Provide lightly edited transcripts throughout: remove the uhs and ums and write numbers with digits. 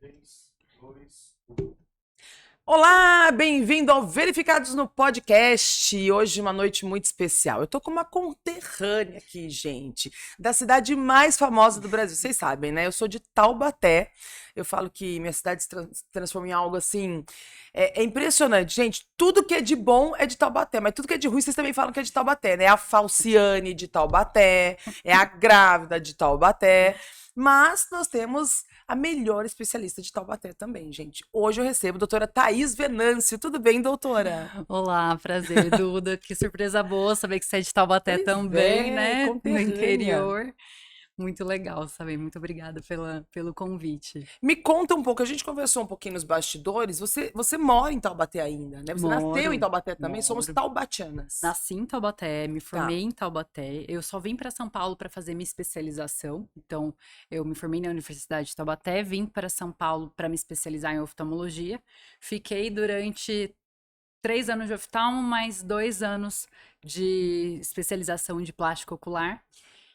3, 2. Olá, bem-vindo ao Verificados no Podcast. Hoje uma noite muito especial. Eu tô com uma conterrânea aqui, gente, da cidade mais famosa do Brasil. Vocês sabem, né? Eu sou de Taubaté. Eu falo que minha cidade se transforma em algo assim. É impressionante, gente. Tudo que é de bom é de Taubaté, mas tudo que é de ruim vocês também falam que é de Taubaté, né? É a Falciane de Taubaté, é a grávida de Taubaté. Mas nós temos a melhor especialista de Taubaté também, gente. Hoje eu recebo a doutora Thaís Venâncio. Tudo bem, doutora? Olá, prazer, Duda. Que surpresa boa saber que você é de Taubaté Pois também, é, né? No conterrânea. interior. Muito legal saber. Muito obrigada pelo convite. Me conta um pouco, a gente conversou um pouquinho nos bastidores. Você mora em Taubaté ainda, né? Você nasceu em Moro, Taubaté também, somos moro. taubatianas. Nasci em Taubaté, me Tá. formei em Taubaté. Eu só vim para São Paulo para fazer minha especialização. Então, eu me formei na Universidade de Taubaté, vim para São Paulo para me especializar em oftalmologia. Fiquei durante 3 anos de oftalmo, mais 2 anos de especialização de plástico ocular.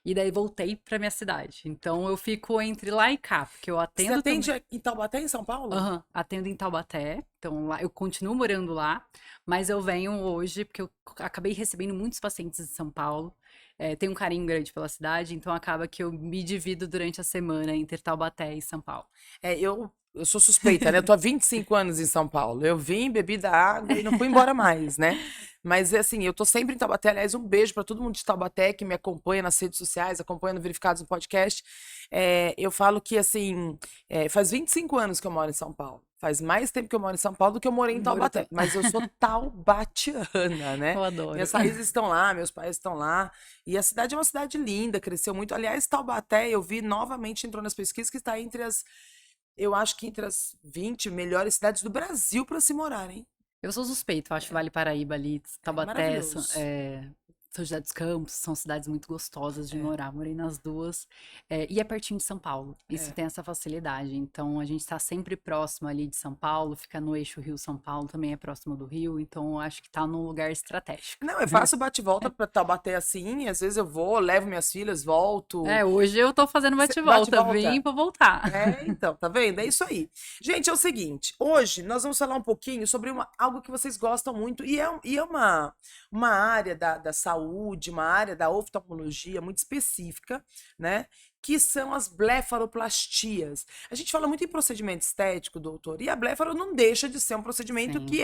E daí voltei para minha cidade. Então eu fico entre lá e cá, porque eu Você atendo atende também. em Taubaté, em São Paulo? Aham, atendo em Taubaté. Então lá, eu continuo morando lá, mas eu venho hoje porque eu acabei recebendo muitos pacientes de São Paulo. Tenho um carinho grande pela cidade, então acaba que eu me divido durante a semana entre Taubaté e São Paulo. Eu sou suspeita, né? Eu tô há 25 anos em São Paulo. Eu vim, bebi da água e não fui embora mais, né? Mas assim, eu tô sempre em Taubaté. Aliás, um beijo para todo mundo de Taubaté que me acompanha nas redes sociais, acompanha no Verificados no Podcast. Eu falo que, assim, faz 25 anos que eu moro em São Paulo. Faz mais tempo que eu moro em São Paulo do que eu morei em Moro Taubaté. Mas eu sou taubatiana, né? Eu adoro. Minhas raízes estão lá, meus pais estão lá. E a cidade é uma cidade linda, cresceu muito. Aliás, Taubaté, eu vi novamente, entrou nas pesquisas, que está entre as, eu acho que entre as 20 melhores cidades do Brasil para se morar, hein? Eu sou suspeito, eu acho Vale Paraíba ali, É Taubaté, maravilhoso. São José dos Campos, são cidades muito gostosas de É, morar. Morei nas duas. E é pertinho de São Paulo. Isso é. tem essa facilidade. Então a gente está sempre próximo ali de São Paulo, fica no eixo Rio-São Paulo, também é próximo do Rio, então eu acho que está num lugar estratégico. Não, eu faço bate-volta para Taubaté assim, e às vezes eu vou, levo minhas filhas, volto. Hoje eu tô fazendo bate-volta, vim Bate-volta. pra voltar. Então, tá vendo? É isso aí. Gente, é o seguinte, hoje nós vamos falar um pouquinho sobre algo que vocês gostam muito, e é uma área da saúde, uma área da oftalmologia muito específica, né? Que são as blefaroplastias. A gente fala muito em procedimento estético, doutor, e a blefaro não deixa de ser um procedimento que Sim,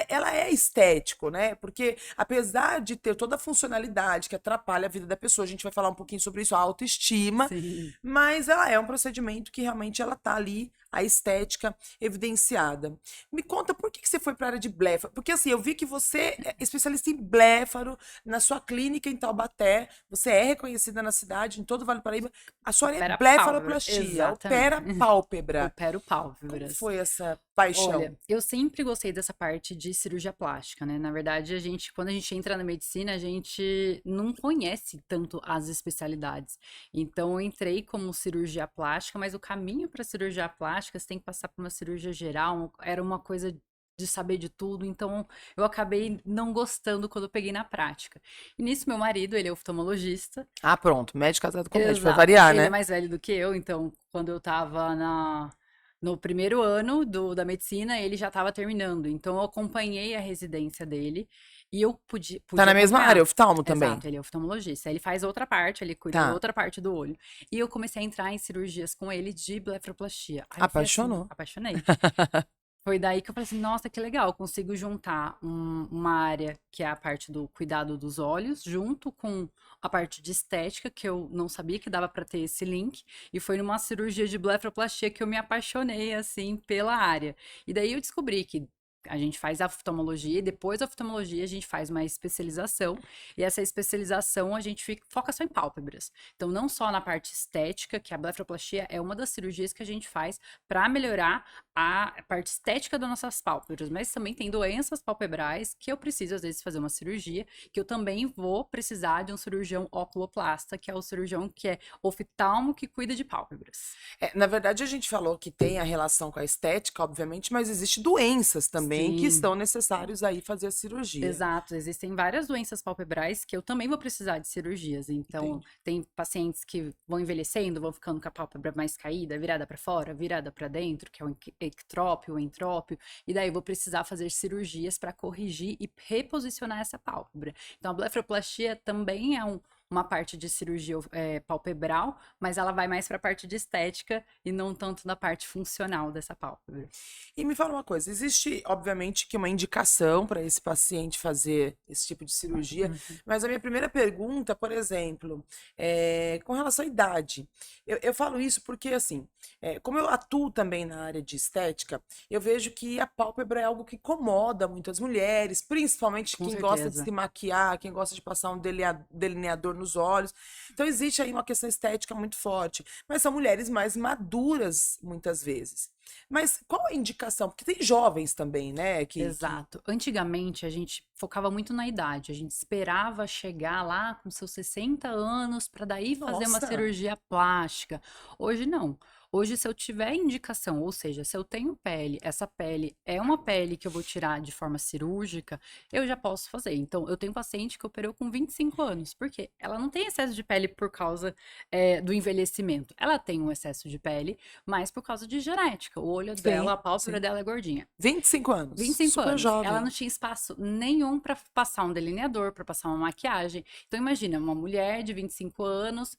ela é estético, né? Porque apesar de ter toda a funcionalidade que atrapalha a vida da pessoa, a gente vai falar um pouquinho sobre isso, a autoestima, sim. mas ela é um procedimento que realmente ela tá ali, a estética evidenciada. Me conta, por que que você foi para a área de blefaro? Porque assim, eu vi que você é especialista em blefaro na sua clínica em Taubaté, você é reconhecida na cidade, em todo o Vale do Paraíba. A sua área é Opera pálpebra, blefaroplastia, exatamente. opera pálpebra. Opero Como pálpebras. foi essa paixão? Olha, eu sempre gostei dessa parte de cirurgia plástica, né? Na verdade, quando a gente entra na medicina, a gente não conhece tanto as especialidades. Então, eu entrei como cirurgia plástica, mas o caminho para cirurgia plástica, você tem que passar por uma cirurgia geral, era uma coisa de saber de tudo, então eu acabei não gostando quando eu peguei na prática. E nisso, meu marido, ele é oftalmologista. Ah, pronto, médico casado com médico, vai Exato. variar, Ele é né? mais velho do que eu, então quando eu tava no primeiro ano da medicina, ele já estava terminando. Então eu acompanhei a residência dele e eu Tá pude na mesma área, acompanhar. oftalmo também. Exato, ele é oftalmologista. Ele faz outra parte, ele cuida da Tá. outra parte do olho. E eu comecei a entrar em cirurgias com ele de blefaroplastia. Aí foi assim, Apaixonou. apaixonei. Foi daí que eu falei assim, nossa, que legal, eu consigo juntar uma área que é a parte do cuidado dos olhos, junto com a parte de estética, que eu não sabia que dava para ter esse link, e foi numa cirurgia de blefaroplastia que eu me apaixonei, assim, pela área. E daí eu descobri que a gente faz a oftalmologia e depois da oftalmologia a gente faz uma especialização, e essa especialização a gente foca só em pálpebras. Então, não só na parte estética, que a blefaroplastia é uma das cirurgias que a gente faz para melhorar a parte estética das nossas pálpebras, mas também tem doenças palpebrais que eu preciso, às vezes, fazer uma cirurgia, que eu também vou precisar de um cirurgião oculoplasta, que é o cirurgião que é oftalmo que cuida de pálpebras. Na verdade, a gente falou que tem a relação com a estética, obviamente, mas existe doenças também, também, que Sim. estão necessários aí fazer a cirurgia. Exato, existem várias doenças palpebrais que eu também vou precisar de cirurgias. Então, Entendi. tem pacientes que vão envelhecendo, vão ficando com a pálpebra mais caída, virada para fora, virada para dentro, que é o ectrópio, o entrópio, e daí eu vou precisar fazer cirurgias para corrigir e reposicionar essa pálpebra. Então, a blefaroplastia também é uma parte de cirurgia palpebral, mas ela vai mais para a parte de estética e não tanto na parte funcional dessa pálpebra. E me fala uma coisa, existe, obviamente, que uma indicação para esse paciente fazer esse tipo de cirurgia, Uhum. mas a minha primeira pergunta, por exemplo, é com relação à idade. Eu falo isso porque, assim, como eu atuo também na área de estética, eu vejo que a pálpebra é algo que incomoda muitas mulheres, principalmente Com quem gosta de certeza. se maquiar, quem gosta de passar um delineador nos olhos. Então, existe aí uma questão estética muito forte, mas são mulheres mais maduras, muitas vezes. Mas qual a indicação? Porque tem jovens também, né, que Exato. Antigamente a gente focava muito na idade, a gente esperava chegar lá com seus 60 anos para daí fazer uma nossa, cirurgia plástica. Hoje não. Hoje, se eu tiver indicação, ou seja, se eu tenho pele, essa pele é uma pele que eu vou tirar de forma cirúrgica, eu já posso fazer. Então, eu tenho paciente que operou com 25 anos, porque ela não tem excesso de pele por causa do envelhecimento. Ela tem um excesso de pele, mas por causa de genética. O olho dela, sim, a pálpebra sim. dela é gordinha. 25 anos, 25 super anos. Ela jovem. não tinha espaço nenhum para passar um delineador, para passar uma maquiagem. Então, imagina, uma mulher de 25 anos,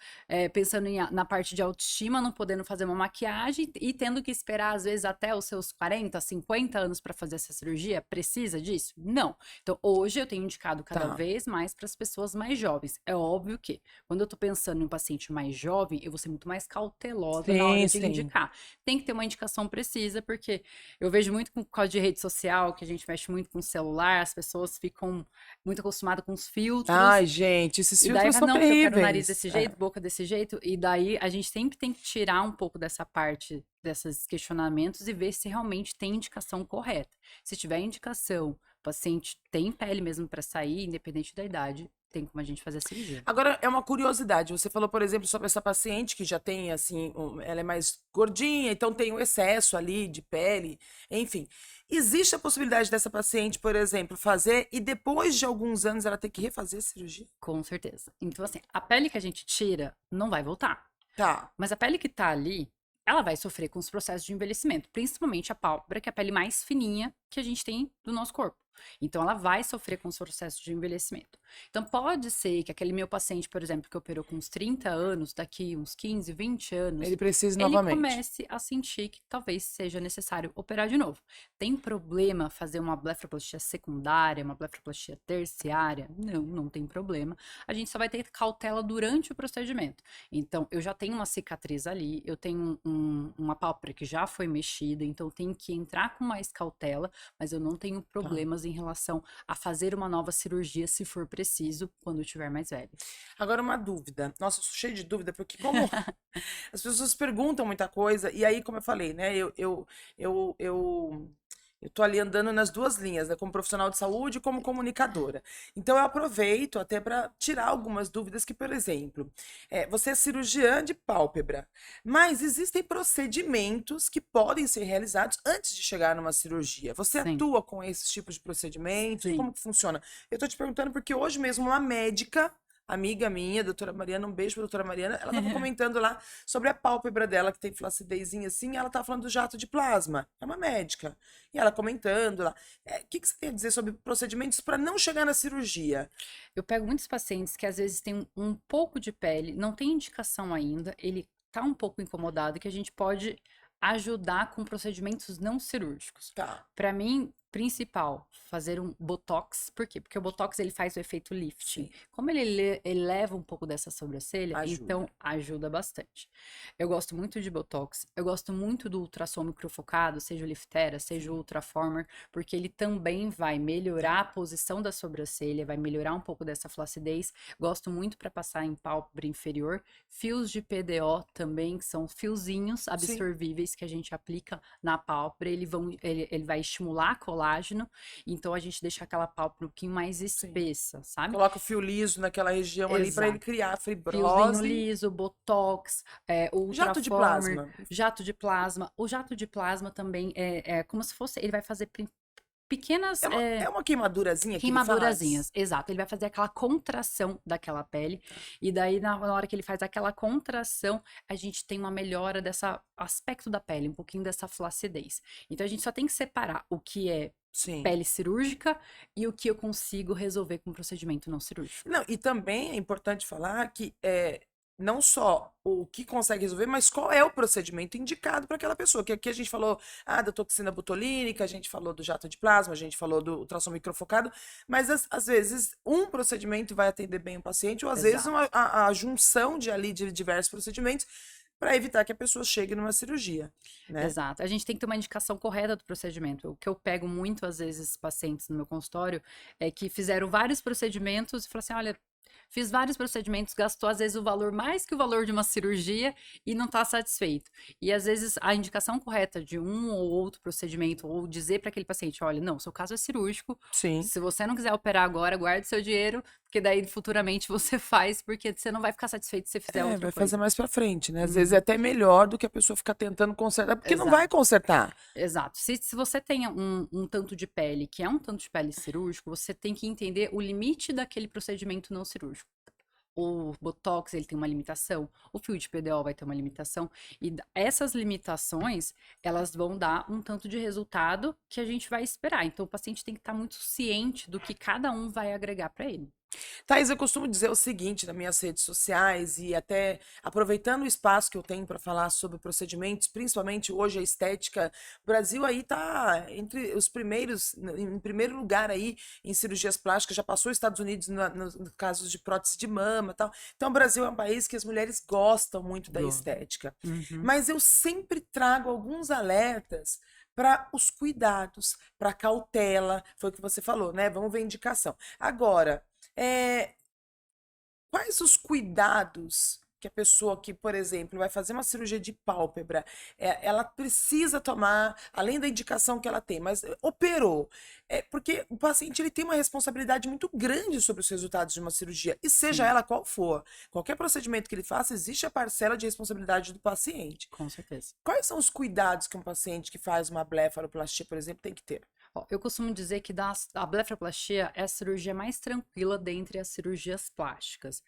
pensando na parte de autoestima, não podendo fazer uma maquiagem e tendo que esperar, às vezes, até os seus 40, 50 anos para fazer essa cirurgia. Precisa disso? Não. Então, hoje eu tenho indicado cada Tá. vez mais para as pessoas mais jovens. É óbvio que, quando eu estou pensando em um paciente mais jovem, eu vou ser muito mais cautelosa na hora Sim, de sim. indicar. Tem que ter uma indicação precisa, porque eu vejo muito com causa de rede social, que a gente mexe muito com o celular, as pessoas ficam muito acostumadas com os filtros, Ai, gente, esses e daí filtros fala, são não, porque eu quero o nariz terríveis. desse É. jeito, boca desse jeito, e daí a gente sempre tem que tirar um pouco dessa parte, desses questionamentos e ver se realmente tem indicação correta. Se tiver indicação, o paciente tem pele mesmo para sair, independente da idade, tem como a gente fazer a cirurgia. Agora, é uma curiosidade. Você falou, por exemplo, sobre essa paciente que já tem, assim, ela é mais gordinha, então tem um excesso ali de pele, enfim. Existe a possibilidade dessa paciente, por exemplo, fazer e depois de alguns anos ela ter que refazer a cirurgia? Com certeza. Então, assim, a pele que a gente tira não vai voltar. Tá, Mas a pele que tá ali, ela vai sofrer com os processos de envelhecimento, principalmente a pálpebra, que é a pele mais fininha que a gente tem do nosso corpo. Então, ela vai sofrer com os processos de envelhecimento. Então, pode ser que aquele meu paciente, por exemplo, que operou com uns 30 anos, daqui uns 15, 20 anos, ele precisa ele novamente. comece a sentir que talvez seja necessário operar de novo. Tem problema fazer uma blefaroplastia secundária, uma blefaroplastia terciária? Não, não tem problema. A gente só vai ter cautela durante o procedimento. Então, eu já tenho uma cicatriz ali, eu tenho uma pálpebra que já foi mexida, então eu tenho que entrar com mais cautela, mas eu não tenho problemas em relação a fazer uma nova cirurgia, se for preciso, quando eu estiver mais velho. Agora, uma dúvida. Nossa, eu sou cheia de dúvida, porque como as pessoas perguntam muita coisa, e aí, como eu falei, né, eu, eu, eu tô ali andando nas duas linhas, né, como profissional de saúde e como comunicadora. Então, eu aproveito até para tirar algumas dúvidas que, por exemplo, você é cirurgiã de pálpebra, mas existem procedimentos que podem ser realizados antes de chegar numa cirurgia. Você Sim, atua com esses tipos de procedimentos? sim. Como que funciona? Eu tô te perguntando porque hoje mesmo uma médica, amiga minha, doutora Mariana, um beijo pra doutora Mariana, ela tava comentando lá sobre a pálpebra dela, que tem flacidezinha assim, e ela tava falando do jato de plasma. É uma médica. E ela comentando lá. O que que você tem a dizer sobre procedimentos para não chegar na cirurgia? Eu pego muitos pacientes que às vezes têm um pouco de pele, não tem indicação ainda, ele tá um pouco incomodado, que a gente pode ajudar com procedimentos não cirúrgicos. Tá, Para mim, principal, fazer um botox. Por quê? Porque o botox ele faz o efeito lifting. sim, Como ele eleva um pouco dessa sobrancelha, então ajuda. ajuda bastante. Eu gosto muito de botox. Eu gosto muito do ultrassom microfocado, seja o Liftera, seja o Ultraformer, porque ele também vai melhorar a posição da sobrancelha, vai melhorar um pouco dessa flacidez. Gosto muito para passar em pálpebra inferior. Fios de PDO também, que são fiozinhos absorvíveis que a gente aplica na pálpebra. Ele vai estimular a colágeno, então a gente deixa aquela pálpebra um pouquinho mais Sim. espessa, sabe? Coloca o fio liso naquela região ali para ele Exato. criar Fiozinho fibrose. liso, botox, o Jato de Ultraformer, plasma. jato de plasma. O jato de plasma também é como se fosse, ele vai fazer pequenas É uma queimadurazinha que ele faz? queimadurazinhas, exato. Ele vai fazer aquela contração daquela pele, e daí na hora que ele faz aquela contração, a gente tem uma melhora dessa aspecto da pele, um pouquinho dessa flacidez. Então a gente só tem que separar o que é Sim. pele cirúrgica e o que eu consigo resolver com procedimento não cirúrgico. Não, e também é importante falar que não só o que consegue resolver, mas qual é o procedimento indicado para aquela pessoa. Que aqui a gente falou da toxina botulínica, a gente falou do jato de plasma, a gente falou do ultrassom microfocado, mas às vezes um procedimento vai atender bem o paciente, ou às vezes Exato. a junção de diversos procedimentos para evitar que a pessoa chegue numa cirurgia, né? Exato. A gente tem que ter uma indicação correta do procedimento. O que eu pego muito, às vezes, pacientes no meu consultório é que fizeram vários procedimentos e falam assim: olha, fiz vários procedimentos, gastou às vezes o valor mais que o valor de uma cirurgia e não está satisfeito. E às vezes a indicação correta de um ou outro procedimento, ou dizer para aquele paciente: olha, não, seu caso é cirúrgico, Sim. se você não quiser operar agora, guarde seu dinheiro, porque daí futuramente você faz, porque você não vai ficar satisfeito se você fizer outra Vai coisa. fazer mais pra frente, né? Às vezes é até melhor do que a pessoa ficar tentando consertar, porque não vai Exato. consertar. Exato. Se você tem um tanto de pele, que é um tanto de pele cirúrgico, você tem que entender o limite daquele procedimento não cirúrgico. O Botox, ele tem uma limitação, o fio de PDO vai ter uma limitação, e essas limitações, elas vão dar um tanto de resultado que a gente vai esperar. Então, o paciente tem que estar muito ciente do que cada um vai agregar para ele. Thaís, eu costumo dizer o seguinte nas minhas redes sociais e até aproveitando o espaço que eu tenho para falar sobre procedimentos, principalmente hoje a estética, o Brasil aí tá entre os primeiros, em primeiro lugar aí em cirurgias plásticas, já passou os Estados Unidos no caso de prótese de mama e tal. Então o Brasil é um país que as mulheres gostam muito da estética. Uhum. Mas eu sempre trago alguns alertas para os cuidados, para cautela, foi o que você falou, né? Vamos ver a indicação. Agora, é, quais os cuidados que a pessoa que, por exemplo, vai fazer uma cirurgia de pálpebra, ela precisa tomar, além da indicação que ela tem, mas operou? Porque o paciente ele tem uma responsabilidade muito grande sobre os resultados de uma cirurgia, e seja Sim, ela qual for. Qualquer procedimento que ele faça, existe a parcela de responsabilidade do paciente. com certeza. Quais são os cuidados que um paciente que faz uma blefaroplastia, por exemplo, tem que ter? Ó, eu costumo dizer que a blefaroplastia é a cirurgia mais tranquila dentre as cirurgias plásticas.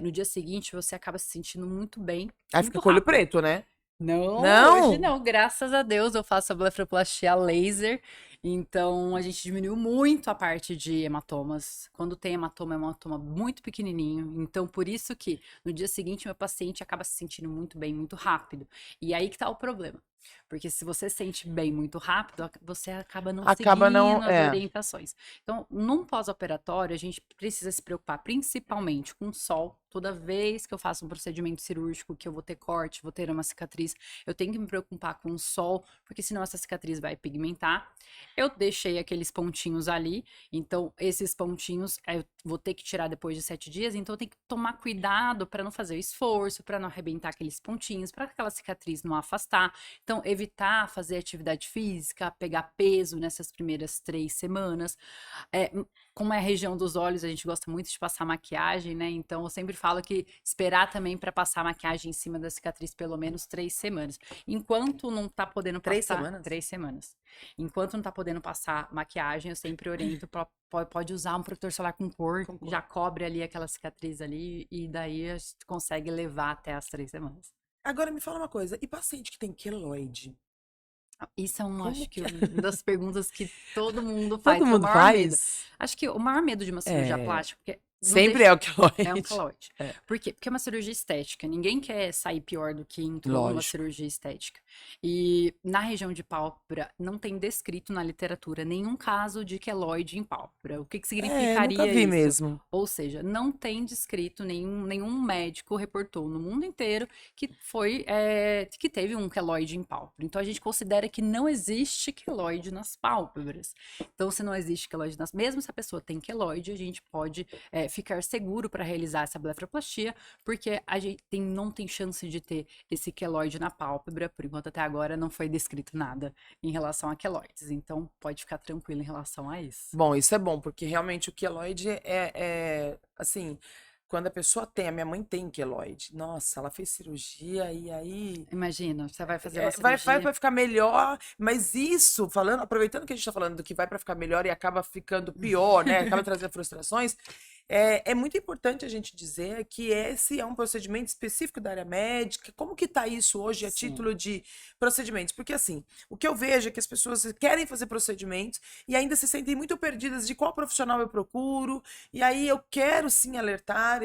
No dia seguinte, você acaba se sentindo muito bem, Aí muito fica com o olho rápido. preto, né? Não, hoje Não? não, graças a Deus eu faço a blefaroplastia laser, então a gente diminuiu muito a parte de hematomas. Quando tem hematoma, é um hematoma muito pequenininho, então por isso que no dia seguinte meu paciente acaba se sentindo muito bem, muito rápido. E aí que tá o problema, porque se você sente bem muito rápido, você acaba não Acaba não. seguindo as orientações. Então, num pós-operatório, a gente precisa se preocupar principalmente com o sol. Toda vez que eu faço um procedimento cirúrgico, que eu vou ter corte, vou ter uma cicatriz, eu tenho que me preocupar com o sol, porque senão essa cicatriz vai pigmentar. Eu deixei aqueles pontinhos ali, então esses pontinhos eu vou ter que tirar depois de 7 dias, então eu tenho que tomar cuidado para não fazer esforço, para não arrebentar aqueles pontinhos, para aquela cicatriz não afastar. Então, evitar fazer atividade física, pegar peso nessas primeiras 3 semanas. Como é a região dos olhos, a gente gosta muito de passar maquiagem, né? Então, eu sempre falo que esperar também para passar maquiagem em cima da cicatriz pelo menos 3 semanas. Enquanto não tá podendo Três passar. semanas? 3 semanas. Enquanto não tá podendo passar maquiagem, eu sempre oriento pode usar um protetor solar com cor, Com cor. já cobre ali aquela cicatriz ali, e daí a gente consegue levar até as 3 semanas. Agora me fala uma coisa, e paciente que tem queloide? Isso é Como acho que que é? uma das perguntas que todo mundo faz, Todo que é o mundo maior medo. faz? Acho que o maior medo de uma cirurgia É, plástica, porque não sempre deixa, é o é um queloide. calote. É, Por quê? Porque é uma cirurgia estética. Ninguém quer sair pior do que entrou numa lógico. cirurgia estética. E na região de pálpebra, não tem descrito na literatura nenhum caso de queloide em pálpebra. O que Nunca significaria vi isso? mesmo. Ou seja, não tem descrito, nenhum médico reportou no mundo inteiro que que teve um queloide em pálpebra. Então a gente considera que não existe queloide nas pálpebras. Então, se não existe queloide mesmo se a pessoa tem queloide, a gente pode ficar seguro para realizar essa blefaroplastia, porque a gente não tem chance de ter esse queloide na pálpebra. Por enquanto, até agora, não foi descrito nada em relação a queloides. Então, pode ficar tranquilo em relação a isso. Bom, isso é bom, porque realmente o queloide assim, quando a pessoa tem, a minha mãe tem queloide. Nossa, ela fez cirurgia e aí Imagina, você vai fazer uma vai cirurgia. pra ficar melhor, mas isso, falando, aproveitando que a gente tá falando do que vai pra ficar melhor e acaba ficando pior, né? Acaba trazendo frustrações. É muito importante a gente dizer que esse é um procedimento específico da área médica. Como que tá isso hoje a Sim. título de procedimentos? Porque assim, o que eu vejo é que as pessoas querem fazer procedimentos e ainda se sentem muito perdidas de qual profissional eu procuro. E aí eu quero sim alertar.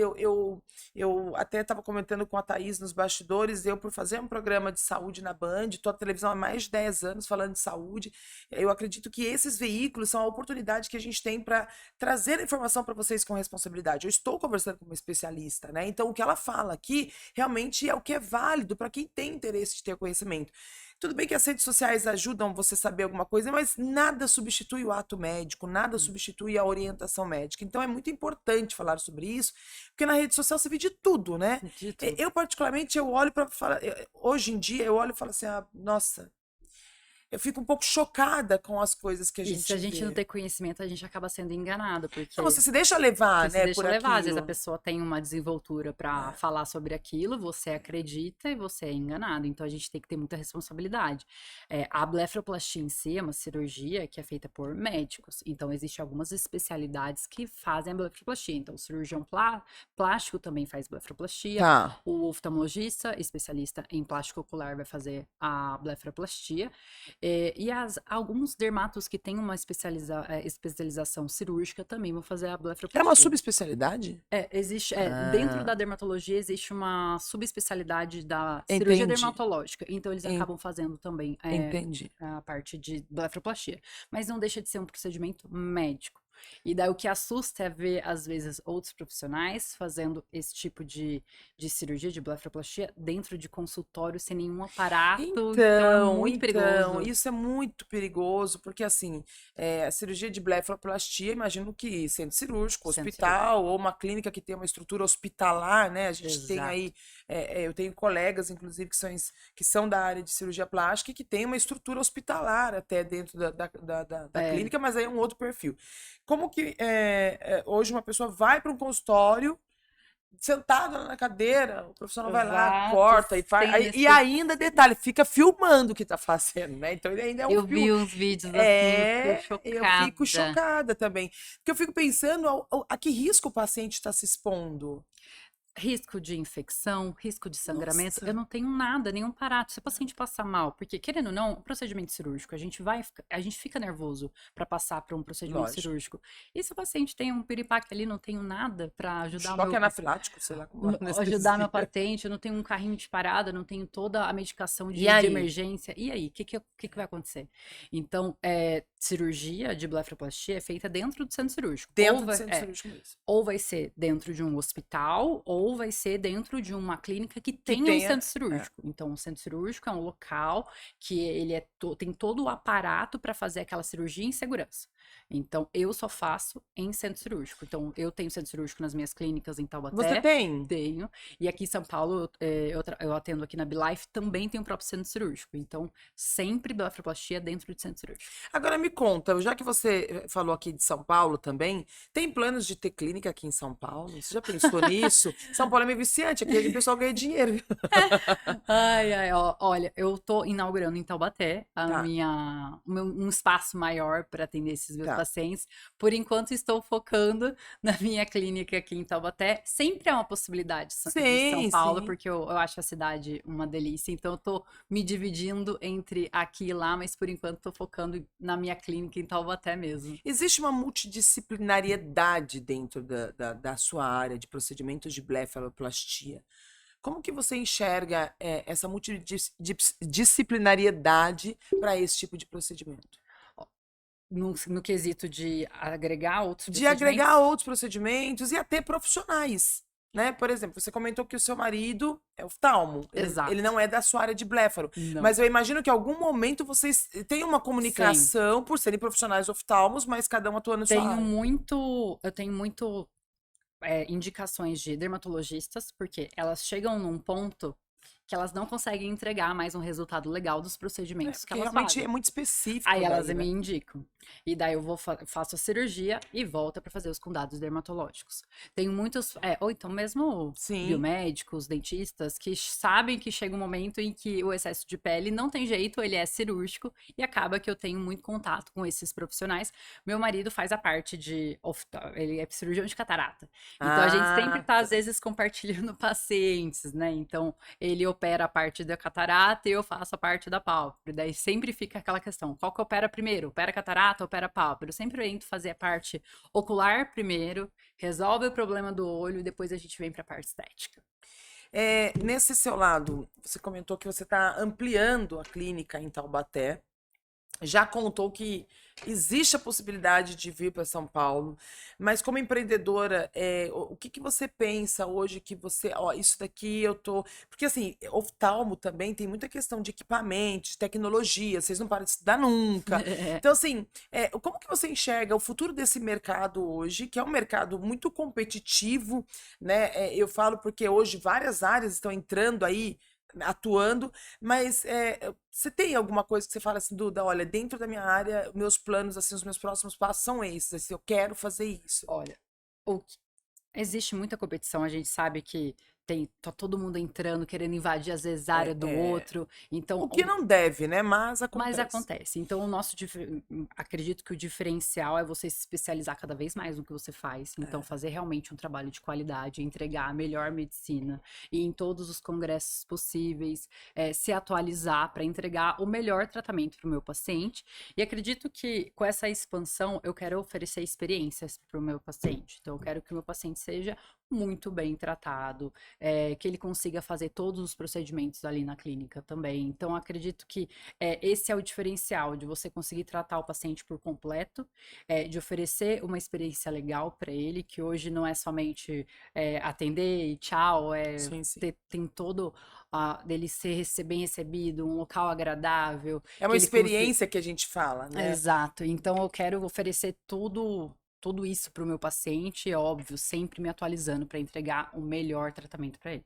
Eu até estava comentando com a Thaís nos bastidores, eu por fazer um programa de saúde na Band, estou na televisão há mais de 10 anos falando de saúde. Eu acredito que esses veículos são a oportunidade que a gente tem para trazer a informação para vocês com responsabilidade. Eu estou conversando com uma especialista, né? Então o que ela fala aqui realmente é o que é válido para quem tem interesse de ter conhecimento. Tudo bem que as redes sociais ajudam você a saber alguma coisa, mas nada substitui o ato médico, nada substitui a orientação médica. Então é muito importante falar sobre isso, porque na rede social você vê de tudo, né? De tudo. Eu particularmente, eu olho para falar, hoje em dia eu olho e falo assim, ah, nossa, eu fico um pouco chocada com as coisas que a E se gente a gente não vê. tem conhecimento, a gente acaba sendo enganado, Não, porque você se deixa levar, você se né, deixa por levar. Às vezes a aquilo. pessoa tem uma desenvoltura para É. falar sobre aquilo, você acredita e você é enganado. Então a gente tem que ter muita responsabilidade. A blefaroplastia em si é uma cirurgia que é feita por médicos. Então existem algumas especialidades que fazem a blefaroplastia. Então o cirurgião plástico também faz blefaroplastia. Tá. O oftalmologista, especialista em plástico ocular, vai fazer a blefaroplastia. E alguns dermatos que têm uma especialização cirúrgica também vão fazer a É uma blefaroplastia. subespecialidade? Dentro da Ah, dermatologia existe uma subespecialidade da cirurgia entendi, dermatológica. Então eles en- acabam fazendo também entendi. a parte de blefaroplastia. Mas não deixa de ser um procedimento médico. E daí o que assusta é ver, às vezes, outros profissionais fazendo esse tipo de cirurgia de blefaroplastia dentro de consultório sem nenhum aparato. Então é muito Então, perigoso. isso é muito perigoso, porque assim, a cirurgia de blefaroplastia, imagino que centro cirúrgico, Centro cirúrgico. hospital, ou uma clínica que tem uma estrutura hospitalar, né? A gente tem Exato. aí, eu tenho colegas, inclusive, que são da área de cirurgia plástica e que tem uma estrutura hospitalar até dentro da É, clínica, mas aí é um outro perfil. Como que hoje uma pessoa vai para um consultório sentado lá na cadeira, o profissional vai lá, exato, corta e faz. sem E anestesia. ainda, detalhe, fica filmando o que tá fazendo, né? Então ele ainda é um Eu filme. vi uns vídeos assim, eu fiquei Eu fico chocada. chocada também. Porque eu fico pensando a que risco o paciente está se expondo. Risco de infecção, risco de sangramento, eu Nossa, não tenho nada, nenhum parado. Se o paciente passar mal, porque querendo ou não, procedimento cirúrgico, a gente fica nervoso para passar para um procedimento lógico. cirúrgico. E se o paciente tem um piripaque ali, não tenho nada para Um ajudar o choque meu anafilático, sei lá como ajudar meu anestesia. paciente, eu não tenho um carrinho de parada, não tenho toda a medicação E de aí? emergência. E aí, o que vai acontecer? Então, cirurgia de blefaroplastia é feita dentro do centro cirúrgico. Dentro do centro cirúrgico mesmo. Ou vai ser dentro de um hospital, ou vai ser dentro de uma clínica que Que tenha um tenha. centro cirúrgico. Então, o centro cirúrgico é um local que ele tem todo o aparato para fazer aquela cirurgia em segurança. Então, eu só faço em centro cirúrgico. Então, eu tenho centro cirúrgico nas minhas clínicas em Você Taubaté, tem? tenho. E aqui em São Paulo, eu atendo aqui na BeLife, também tem o próprio centro cirúrgico. Então, sempre blefaroplastia dentro de centro cirúrgico. Agora me conta, já que você falou aqui de São Paulo também, tem planos de ter clínica aqui em São Paulo? Você já pensou nisso? São Paulo é meio viciante, aqui o pessoal ganha dinheiro. Ai, ai, olha, eu tô inaugurando em Taubaté Tá, um espaço maior para atender esses meus tá. pacientes. Por enquanto, estou focando na minha clínica aqui em Taubaté. Sempre é uma possibilidade de São Sim, Paulo, sim. porque eu acho a cidade uma delícia. Então, eu tô me dividindo entre aqui e lá, mas por enquanto, tô focando na minha clínica em Taubaté mesmo. Existe uma multidisciplinariedade dentro da sua área de procedimentos de blefaroplastia. Como que você enxerga essa multidisciplinariedade para esse tipo de procedimento? No quesito de agregar outros De agregar procedimentos? outros procedimentos e até profissionais, né? Por exemplo, você comentou que o seu marido é oftalmo, ele Exato. não é da sua área de bléfaro, Não. mas eu imagino que em algum momento vocês têm uma Sim. comunicação por serem profissionais oftalmos, mas cada um atuando em sua área. Eu tenho muito indicações de dermatologistas, porque elas chegam num ponto que elas não conseguem entregar mais um resultado legal dos procedimentos que Porque elas realmente fazem. é muito específico Aí elas daí, me né? indicam. E daí eu vou faço a cirurgia e volto para fazer os cuidados dermatológicos. Tenho muitos, ou então mesmo Sim. biomédicos, dentistas, que sabem que chega um momento em que o excesso de pele não tem jeito, ele é cirúrgico, e acaba que eu tenho muito contato com esses profissionais. Meu marido faz a parte de ele é cirurgião de catarata. Então a gente sempre Ah, tá, às tá. vezes, compartilhando pacientes, né? Então ele opera a parte da catarata e eu faço a parte da pálpebra. Daí sempre fica aquela questão: qual que opera primeiro? Opera catarata, opera pálpebra? Eu sempre tento fazer a parte ocular primeiro, resolve o problema do olho e depois a gente vem para a parte estética. Nesse seu lado, você comentou que você está ampliando a clínica em Taubaté. Já contou que existe a possibilidade de vir para São Paulo, mas como empreendedora, o que que você pensa hoje que você, ó, isso daqui eu tô, porque assim, oftalmo também tem muita questão de equipamentos, de tecnologia, vocês não param de estudar nunca. Então assim, como que você enxerga o futuro desse mercado hoje, que é um mercado muito competitivo, né? Eu falo porque hoje várias áreas estão entrando aí, atuando, mas você tem alguma coisa que você fala assim, Duda, olha, dentro da minha área, meus planos, assim, os meus próximos passos são esses, assim, eu quero fazer isso. Olha, o existe muita competição, a gente sabe que tá todo mundo entrando, querendo invadir às vezes a É, área do é, outro. Então, o que não deve, né? Mas mas acontece. acontece. Então, acredito que o diferencial é você se especializar cada vez mais no que você faz. Então, É. fazer realmente um trabalho de qualidade, entregar a melhor medicina e em todos os congressos possíveis, se atualizar para entregar o melhor tratamento para o meu paciente. E acredito que com essa expansão eu quero oferecer experiências para o meu paciente. Então, eu quero que o meu paciente seja muito bem tratado, que ele consiga fazer todos os procedimentos ali na clínica também. Então, acredito que esse é o diferencial de você conseguir tratar o paciente por completo, de oferecer uma experiência legal para ele, que hoje não é somente atender e tchau, Sim, sim. tem todo dele ser bem recebido, um local agradável, É uma que ele consiga. experiência que a gente fala, né? Exato. Então eu quero oferecer tudo isso para o meu paciente, é óbvio, sempre me atualizando para entregar o melhor tratamento para ele.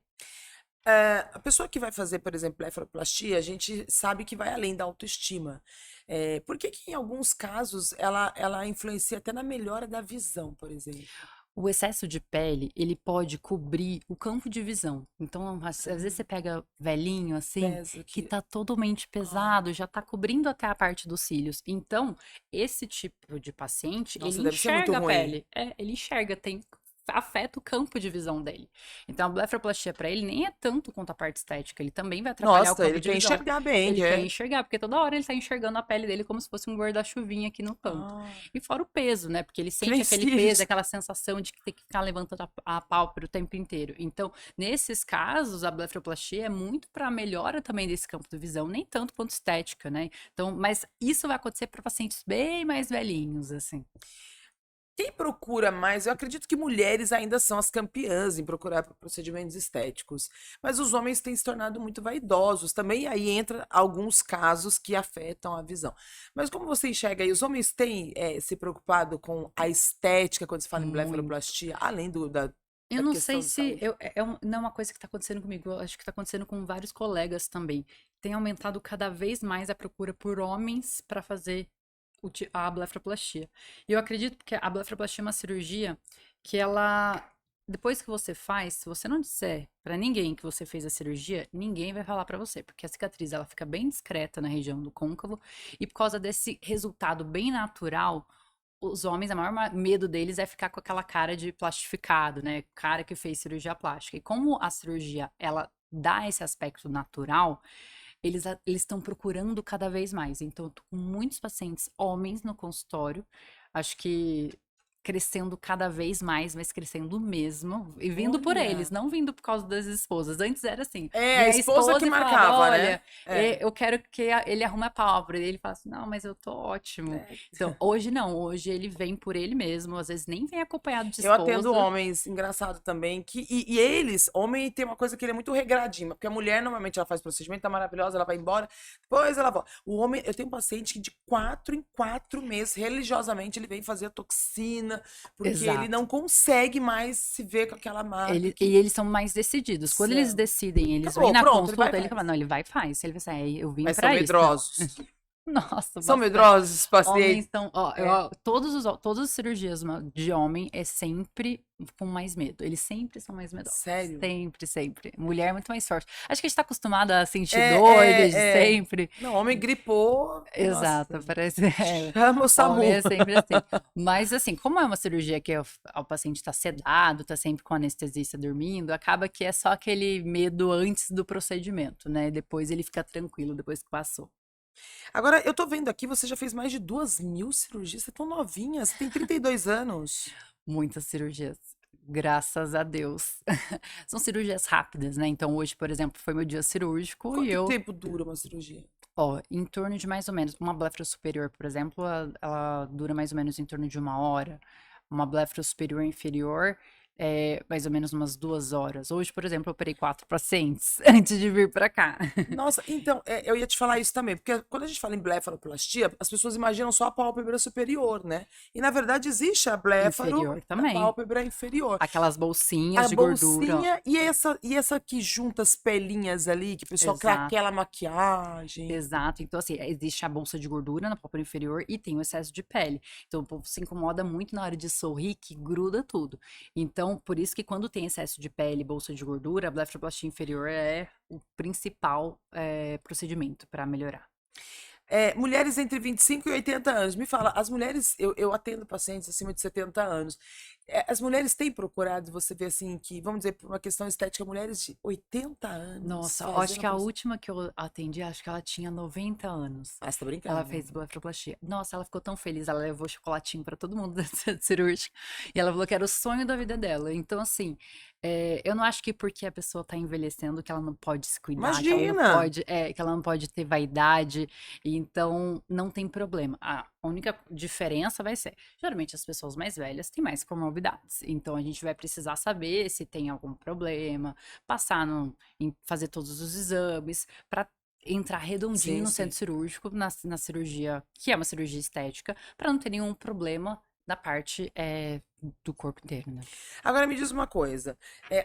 A pessoa que vai fazer, por exemplo, blefaroplastia, a gente sabe que vai além da autoestima. Por que que em alguns casos ela influencia até na melhora da visão, por exemplo? O excesso de pele, ele pode cobrir o campo de visão. Então, às vezes você pega velhinho, assim, Pesa que que. tá totalmente Ah, pesado, já tá cobrindo até a parte dos cílios. Então, esse tipo de paciente, ele nossa, deve ser muito enxerga a ruim. pele. Ele enxerga, afeta o campo de visão dele. Então, a blefaroplastia para ele nem é tanto quanto a parte estética, ele também vai atrapalhar o Nossa, campo ele de quer visão. enxergar bem, Ele quer é. enxergar, porque toda hora ele tá enxergando a pele dele como se fosse um guarda-chuvinha aqui no canto. Ah, E fora o peso, né? Porque ele que sente nem aquele peso, cílios. aquela sensação de que tem que ficar levantando a pálpebra o tempo inteiro. Então, nesses casos, a blefaroplastia é muito para melhora também desse campo de visão, nem tanto quanto estética, né? Então, mas isso vai acontecer para pacientes bem mais velhinhos, assim. Quem procura mais, eu acredito que mulheres ainda são as campeãs em procurar procedimentos estéticos, mas os homens têm se tornado muito vaidosos também, e aí entra alguns casos que afetam a visão. Mas como você enxerga aí, os homens têm se preocupado com a estética quando se fala em Muito. blefaroplastia, além Eu da não sei questão de se saúde? não é uma coisa que está acontecendo comigo, eu acho que está acontecendo com vários colegas também. Tem aumentado cada vez mais a procura por homens para fazer a blefaroplastia. E eu acredito que a blefaroplastia é uma cirurgia que ela, depois que você faz, se você não disser para ninguém que você fez a cirurgia, ninguém vai falar para você, porque a cicatriz ela fica bem discreta na região do côncavo e por causa desse resultado bem natural, os homens, a maior medo deles é ficar com aquela cara de plastificado, né? Cara que fez cirurgia plástica. E como a cirurgia, ela dá esse aspecto natural, eles estão procurando cada vez mais. Então, eu tô com muitos pacientes homens no consultório, acho que crescendo cada vez mais, mas crescendo mesmo, e vindo por eles, Olha, não vindo por causa das esposas. Antes era assim, é a vinha a esposa que esposa e falava, marcava, né? olha, É, eu quero que ele arrume a pálpebra. E ele fala assim, não, mas eu tô ótimo. é. Então, hoje não, hoje ele vem por ele mesmo, às vezes nem vem acompanhado de Eu atendo esposa. homens, engraçado também, e eles, homem tem uma coisa que ele é muito regradinho, porque a mulher normalmente ela faz procedimento, tá maravilhosa, ela vai embora, depois ela volta. O homem, eu tenho um paciente que de 4 em 4 meses, religiosamente, ele vem fazer a toxina, termina, porque ele Exato. não consegue mais se ver com aquela marca E que eles são mais decididos. Quando eles são. decidem, eles vêm Acabou, na pronto, ele vai e consulta, ele fala, faz. não, ele vai e faz. Ele fala assim, eu vim Mas são pra isso. medrosos. Nossa, São bastante. medrosos os Homens pacientes. estão, ó, É. todas as cirurgias de homem é sempre com mais medo. Eles sempre são mais medrosos. Sério? Sempre, sempre. Mulher é muito mais forte. Acho que a gente tá acostumada a sentir É, dor desde é, é. sempre. Não, homem gripou, nossa, Exato, parece. chama o Homem SAMU. é sempre assim. Mas, assim, como é uma cirurgia que o paciente tá sedado, tá sempre com anestesista dormindo, acaba que é só aquele medo antes do procedimento, né? Depois ele fica tranquilo, depois que passou. Agora, eu tô vendo aqui, você já fez mais de 2.000 cirurgias, você é tão novinha, você tem 32 anos. Muitas cirurgias. Graças a Deus. São cirurgias rápidas, né? Então, hoje, por exemplo, foi meu dia cirúrgico e Quanto eu, tempo dura uma cirurgia? ó, em torno de mais ou menos, uma blefaro superior, por exemplo, ela dura mais ou menos em torno de 1 hora. Uma blefaro superior e inferior é mais ou menos umas 2 horas. Hoje, por exemplo, eu operei 4 pacientes antes de vir pra cá. Nossa, então, eu ia te falar isso também, porque quando a gente fala em blefaroplastia, as pessoas imaginam só a pálpebra superior, né? E na verdade existe a blefaro Inferior da também. pálpebra inferior. Aquelas bolsinhas A de gordura. bolsinha e essa que junta as pelinhas ali, que o pessoal quer Exato. aquela maquiagem. Exato. Então, assim, existe a bolsa de gordura na pálpebra inferior e tem o excesso de pele. Então, o povo se incomoda muito na hora de sorrir, que gruda tudo. Então, por isso que quando tem excesso de pele e bolsa de gordura, a blefaroplastia inferior é o principal procedimento para melhorar. Mulheres entre 25 e 80 anos. Me fala, as mulheres, eu atendo pacientes acima de 70 anos. As mulheres têm procurado, você vê assim, que, vamos dizer, por uma questão estética, mulheres de 80 anos Nossa, eu acho fazendo que a a última que eu atendi, acho que ela tinha 90 anos. Ah, você tá Ela brincando. fez blefaroplastia. Nossa, ela ficou tão feliz, ela levou chocolatinho pra todo mundo da cirúrgica. E ela falou que era o sonho da vida dela. Então, assim, eu não acho que porque a pessoa tá envelhecendo que ela não pode se cuidar, que ela não Imagina! pode, que ela não pode ter vaidade. Então, não tem problema. A única diferença vai ser, geralmente as pessoas mais velhas têm mais comorbidades. Então, a gente vai precisar saber se tem algum problema, passar em fazer todos os exames, para entrar redondinho Sim, no sim. centro cirúrgico, na cirurgia, que é uma cirurgia estética, para não ter nenhum problema na parte do corpo inteiro, né? Agora me diz uma coisa,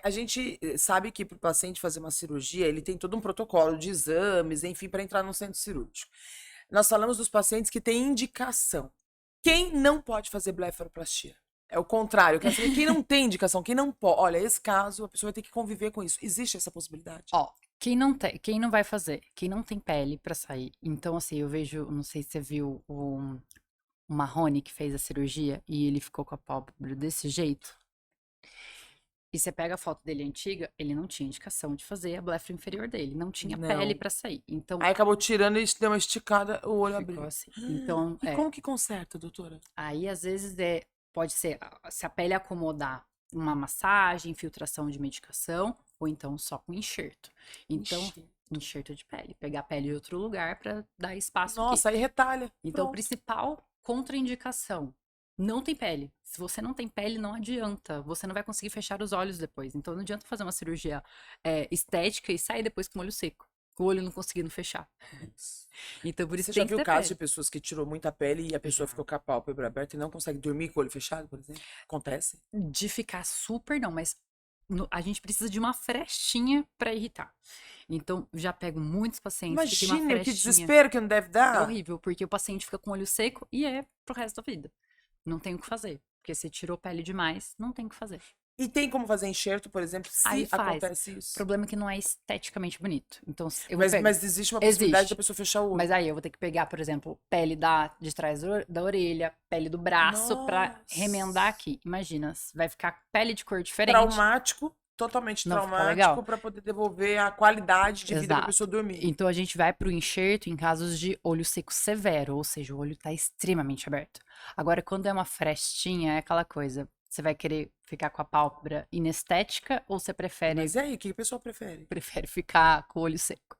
a gente sabe que para o paciente fazer uma cirurgia, ele tem todo um protocolo de exames, enfim, para entrar no centro cirúrgico. Nós falamos dos pacientes que têm indicação. Quem não pode fazer blefaroplastia? É o contrário, eu quero saber quem não tem indicação, quem não pode. Olha, esse caso, a pessoa vai ter que conviver com isso. Existe essa possibilidade? Ó, quem não vai fazer, quem não tem pele pra sair. Então, assim, eu vejo, não sei se você viu o Marrone que fez a cirurgia e ele ficou com a pálpebra desse jeito. E você pega a foto dele antiga, ele não tinha indicação de fazer a blefaro inferior dele, não tinha pele Não. pra sair. Então, Aí acabou tirando e deu uma esticada, o olho ficou abriu. assim. Então, E como que conserta, doutora? aí às vezes pode ser, se a pele acomodar, uma massagem, infiltração de medicação, ou então só com enxerto. Então, Ixi. enxerto de pele, pegar a pele de outro lugar pra dar espaço aqui. Nossa, aí retalha. Então, o Pronto. principal contraindicação, não tem pele. Se você não tem pele, não adianta. Você não vai conseguir fechar os olhos depois. Então, não adianta fazer uma cirurgia estética e sair depois com o olho seco. Com o olho não conseguindo fechar. Então, por isso Você já tem que viu ter casos de pele. pessoas que tirou muita pele e a pessoa Já. ficou com a pálpebra aberta e não consegue dormir com o olho fechado, por exemplo? Acontece? De ficar super, não, mas a gente precisa de uma frestinha pra irritar. Então, já pego muitos pacientes que tem uma Imagina, que frestinha. desespero que não deve É dar. horrível, porque o paciente fica com o olho seco e é pro resto da vida. Não tem o que fazer. Porque se tirou pele demais, não tem o que fazer. E tem como fazer enxerto, por exemplo, Aí se faz. acontece O isso? problema é que não é esteticamente bonito. Então, eu vou Mas existe uma possibilidade Existe. da pessoa fechar o olho. Mas aí eu vou ter que pegar, por exemplo, pele de trás da orelha, pele do braço, pra Nossa. remendar aqui. Imagina, vai ficar pele de cor diferente. Traumático, totalmente Não fica traumático, legal. para poder devolver a qualidade de vida para a Exato. pessoa dormir. Então a gente vai pro enxerto em casos de olho seco severo, ou seja, o olho tá extremamente aberto. Agora, quando é uma frestinha, é aquela coisa. Você vai querer ficar com a pálpebra inestética ou você prefere Mas e aí, o que a pessoa prefere? ficar com o olho seco?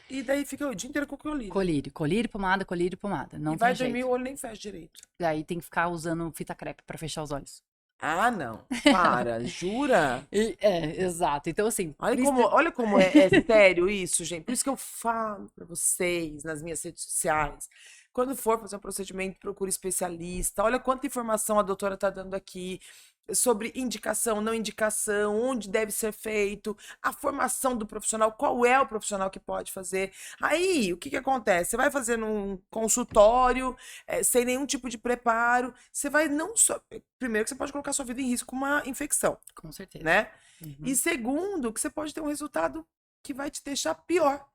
E daí fica o dia inteiro com o colírio. Colírio, pomada, colírio, pomada. Não E vai tem dormir, jeito. o olho nem fecha direito. Daí tem que ficar usando fita crepe pra fechar os olhos. Ah, não. Para, jura? Exato. Então, assim, Olha como é sério isso, gente. Por isso que eu falo para vocês nas minhas redes sociais. quando for fazer um procedimento, procure especialista. Olha quanta informação a doutora tá dando aqui sobre indicação, não indicação, onde deve ser feito, a formação do profissional, qual é o profissional que pode fazer. Aí, o que que acontece? Você vai fazer num consultório, sem nenhum tipo de preparo, você vai não só... Primeiro que você pode colocar sua vida em risco com uma infecção, Com certeza. né? Uhum. E segundo, que você pode ter um resultado que vai te deixar pior.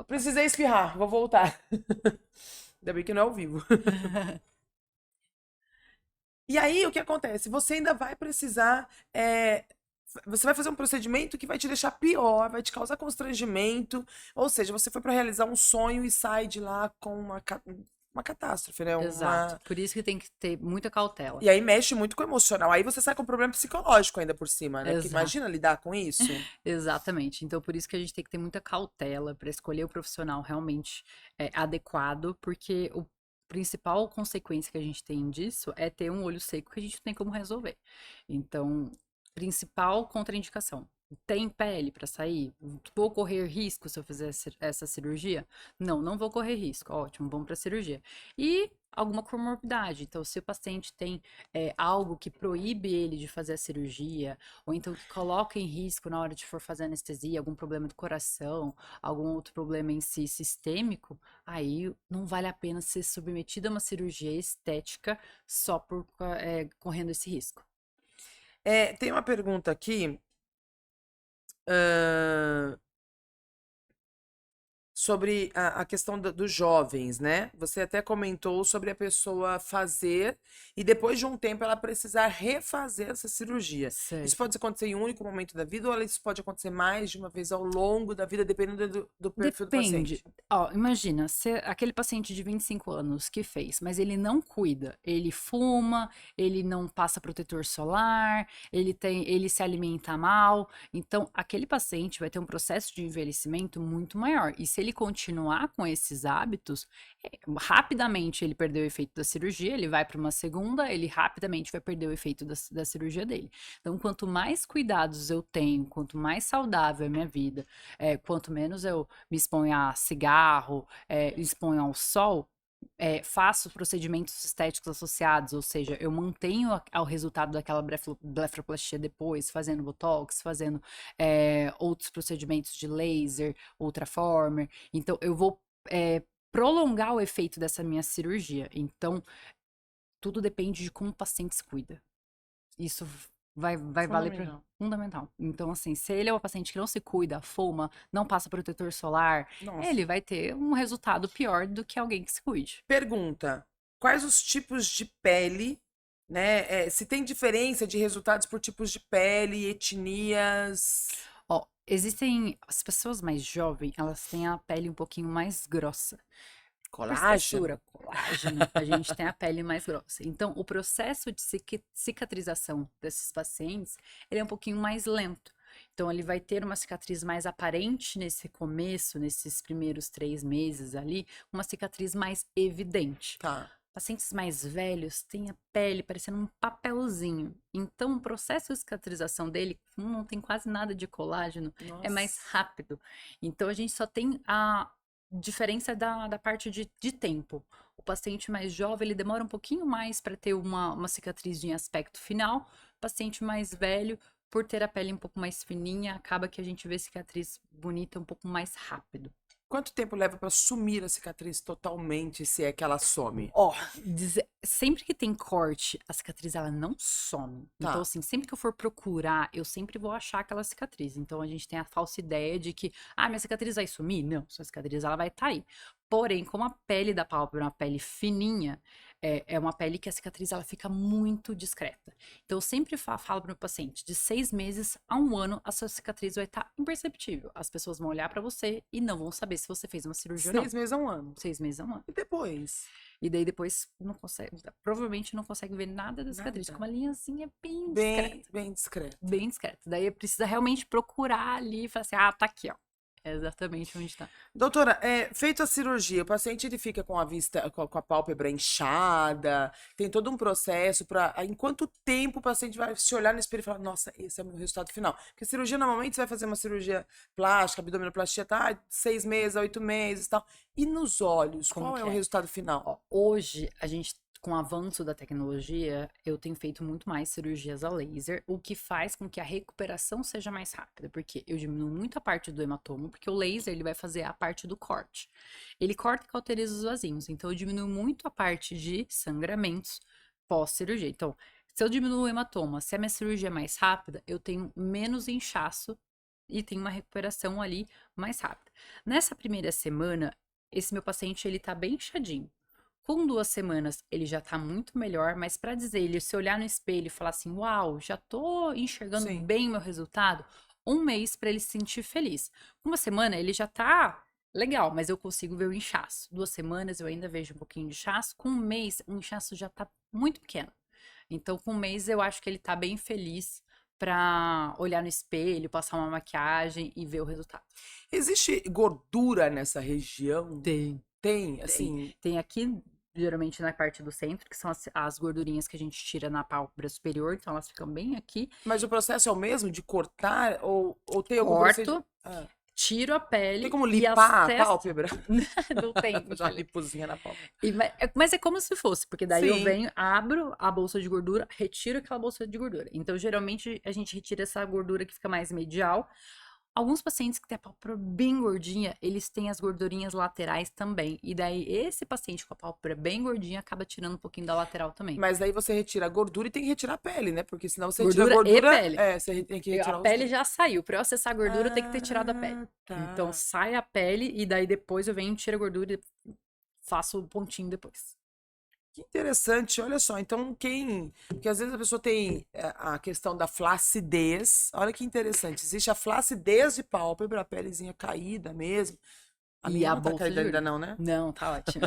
Precisei espirrar, vou voltar. Ainda bem que não é ao vivo. E aí, o que acontece? Você ainda vai precisar. Você vai fazer um procedimento que vai te deixar pior, vai te causar constrangimento. Ou seja, você foi para realizar um sonho e sai de lá com uma catástrofe, né? Exato. Por isso que tem que ter muita cautela. E aí mexe muito com o emocional. Aí você sai com um problema psicológico ainda por cima, né? Porque Exato. imagina lidar com isso. Exatamente. Então, por isso que a gente tem que ter muita cautela para escolher o profissional realmente adequado, porque o principal consequência que a gente tem disso é ter um olho seco que a gente não tem como resolver. Então, principal contraindicação. Tem pele para sair? Vou correr risco se eu fizer essa cirurgia? Não, não vou correr risco. Ótimo, vamos para a cirurgia. E alguma comorbidade. Então, se o paciente tem algo que proíbe ele de fazer a cirurgia, ou então que coloca em risco na hora de for fazer anestesia, algum problema do coração, algum outro problema em si sistêmico, aí não vale a pena ser submetido a uma cirurgia estética só por correndo esse risco. Tem uma pergunta aqui. ah, Sobre a questão dos jovens, né? Você até comentou sobre a pessoa fazer e depois de um tempo ela precisar refazer essa cirurgia. Isso Certo. pode acontecer em um único momento da vida ou isso pode acontecer mais de uma vez ao longo da vida, dependendo do perfil do Depende. paciente? Ó, imagina, se aquele paciente de 25 anos que fez, mas ele não cuida, ele fuma, ele não passa protetor solar, ele se alimenta mal, então aquele paciente vai ter um processo de envelhecimento muito maior. E se ele continuar com esses hábitos, rapidamente ele perdeu o efeito da cirurgia, ele vai para uma segunda, ele rapidamente vai perder o efeito da cirurgia dele. Então, quanto mais cuidados eu tenho, quanto mais saudável é a minha vida, quanto menos eu me exponho a cigarro, exponho ao sol, faço procedimentos estéticos associados, ou seja, eu mantenho ao resultado daquela blefaroplastia depois, fazendo botox, fazendo outros procedimentos de laser, ultraformer. Então, eu vou prolongar o efeito dessa minha cirurgia. Então, tudo depende de como o paciente se cuida. Isso vai valer para fundamental. Então, assim, se ele é um paciente que não se cuida, fuma, não passa protetor solar, Nossa. ele vai ter um resultado pior do que alguém que se cuide. Pergunta: quais os tipos de pele, né? Se tem diferença de resultados por tipos de pele, etnias? Ó, existem as pessoas mais jovens, elas têm a pele um pouquinho mais grossa. Por Colágeno? textura, colágeno, a gente tem a pele mais grossa. Então, o processo de cicatrização desses pacientes, ele é um pouquinho mais lento. Então, ele vai ter uma cicatriz mais aparente nesse começo, nesses primeiros 3 meses ali, uma cicatriz mais evidente. Tá. Pacientes mais velhos têm a pele parecendo um papelzinho. Então, o processo de cicatrização dele, como não tem quase nada de colágeno, é mais rápido. Então, a gente só tem a diferença da parte de tempo. O paciente mais jovem, ele demora um pouquinho mais para ter uma cicatriz em aspecto final. O paciente mais velho, por ter a pele um pouco mais fininha, acaba que a gente vê cicatriz bonita um pouco mais rápido. Quanto tempo leva para sumir a cicatriz totalmente, se é que ela some? Ó, sempre que tem corte, a cicatriz ela não some. Tá. Então, assim, sempre que eu for procurar, eu sempre vou achar aquela cicatriz. Então, a gente tem a falsa ideia de que, minha cicatriz vai sumir. Não, sua cicatriz ela vai estar aí. Porém, como a pele da pálpebra é uma pele fininha, é uma pele que a cicatriz ela fica muito discreta. Então, eu sempre falo para o meu paciente, de 6 meses a 1 ano, a sua cicatriz vai estar imperceptível. As pessoas vão olhar para você e não vão saber se você fez uma cirurgia ou não. 6 meses a 1 ano. 6 meses a 1 ano. E depois? E daí depois não consegue, provavelmente não consegue ver nada da cicatriz, Nada. com uma linhazinha bem Bem, discreta. bem discreto. Bem discreta. Daí precisa realmente procurar ali e falar assim, tá aqui, ó. É exatamente onde tá. Doutora, feito a cirurgia, o paciente ele fica com a vista, com a pálpebra inchada, tem todo um processo para. Em quanto tempo o paciente vai se olhar no espelho e falar, nossa, esse é o meu resultado final? Porque cirurgia, normalmente, você vai fazer uma cirurgia plástica, abdominoplastia, tá? 6 meses, 8 meses e tal. E nos olhos, Como qual é que o é? resultado final? Ó, hoje, a gente, com o avanço da tecnologia, eu tenho feito muito mais cirurgias a laser, o que faz com que a recuperação seja mais rápida, porque eu diminuo muito a parte do hematoma, porque o laser ele vai fazer a parte do corte. Ele corta e cauteriza os vasinhos, então eu diminuo muito a parte de sangramentos pós-cirurgia. Então, se eu diminuo o hematoma, se a minha cirurgia é mais rápida, eu tenho menos inchaço e tenho uma recuperação ali mais rápida. Nessa primeira semana, esse meu paciente ele tá bem inchadinho. Com 2 semanas, ele já tá muito melhor, mas para dizer, ele se olhar no espelho e falar assim, uau, já tô enxergando Sim. bem o meu resultado, 1 mês para ele se sentir feliz. 1 semana, ele já tá legal, mas eu consigo ver o inchaço. 2 semanas, eu ainda vejo um pouquinho de inchaço. Com 1 mês, o inchaço já tá muito pequeno. Então, com 1 mês, eu acho que ele tá bem feliz pra olhar no espelho, passar uma maquiagem e ver o resultado. Existe gordura nessa região? Tem. Tem, Tem. assim. Tem aqui, geralmente na parte do centro, que são as gordurinhas que a gente tira na pálpebra superior, então elas ficam bem aqui. Mas o processo é o mesmo de cortar ou tem algum Corto, Ah. tiro a Tem pele como e limpar a acesso. pálpebra? Não tem, Fazer uma lipozinha na pálpebra. mas é como se fosse, porque daí eu Sim. venho, abro a bolsa de gordura, retiro aquela bolsa de gordura. Então, geralmente, a gente retira essa gordura que fica mais medial. Alguns pacientes que têm a pálpebra bem gordinha, eles têm as gordurinhas laterais também. E daí, esse paciente com a pálpebra bem gordinha acaba tirando um pouquinho da lateral também. Mas daí você retira a gordura e tem que retirar a pele, né? Porque senão você retira a Gordura e gordura. pele. Você tem que A retirar os pele dois. já saiu. Pra eu acessar a gordura, eu tenho que ter tirado a pele. Ah, tá. Então, sai a pele e daí depois eu venho, tiro a gordura e faço o pontinho depois. Que interessante, olha só. Então, Porque às vezes a pessoa tem a questão da flacidez. Olha que interessante. Existe a flacidez de pálpebra, a pelezinha caída mesmo. A E minha a não tá bolsa de caída ainda, gordura. não, né? Não, tá ótimo.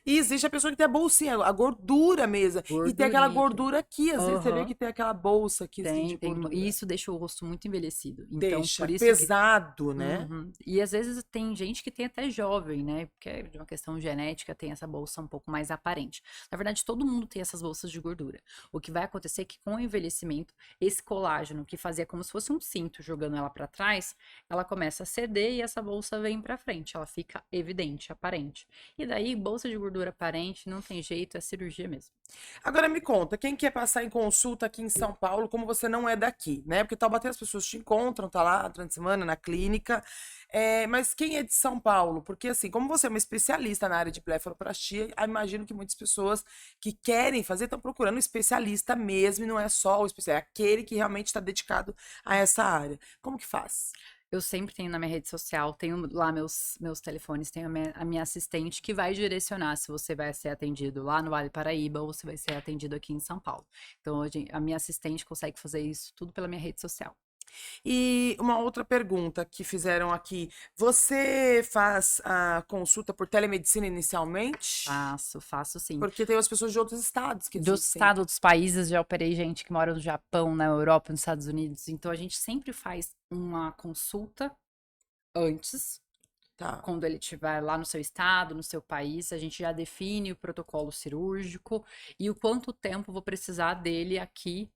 E existe a pessoa que tem a bolsinha, a gordura mesmo. E tem aquela Gordurinha aqui. gordura aqui. Às vezes você vê Aham. que tem aquela bolsa aqui assim, de Tem. E gordura. isso deixa o rosto muito envelhecido. Então, Deixa por isso que. pesado, né? Uhum. E às vezes tem gente que tem até jovem, né? Porque é de uma questão genética, tem essa bolsa um pouco mais aparente. Na verdade, todo mundo tem essas bolsas de gordura. O que vai acontecer é que com o envelhecimento, esse colágeno, que fazia como se fosse um cinto jogando ela para trás, ela começa a ceder e essa bolsa vem para frente. Ela fica evidente, aparente. E daí, bolsa de gordura aparente, não tem jeito, é cirurgia mesmo. Agora me conta, quem quer passar em consulta aqui em São Paulo, como você não é daqui, né? Porque Taubaté as pessoas te encontram, tá lá durante a semana na clínica. Mas quem é de São Paulo? Porque assim, como você é uma especialista na área de blefaroplastia, eu imagino que muitas pessoas que querem fazer estão procurando um especialista mesmo, e não é só o especialista, é aquele que realmente está dedicado a essa área. Como que faz? Eu sempre tenho na minha rede social, tenho lá meus telefones, tenho a minha assistente que vai direcionar se você vai ser atendido lá no Vale Paraíba ou se vai ser atendido aqui em São Paulo. Então, a minha assistente consegue fazer isso tudo pela minha rede social. E uma outra pergunta que fizeram aqui: você faz a consulta por telemedicina inicialmente? Faço sim. Porque tem as pessoas de outros estados que Do existem. estado, dos países, já operei gente que mora no Japão, na Europa, nos Estados Unidos. Então, a gente sempre faz uma consulta antes. Tá. Quando ele estiver lá no seu estado, no seu país, a gente já define o protocolo cirúrgico e o quanto tempo vou precisar dele aqui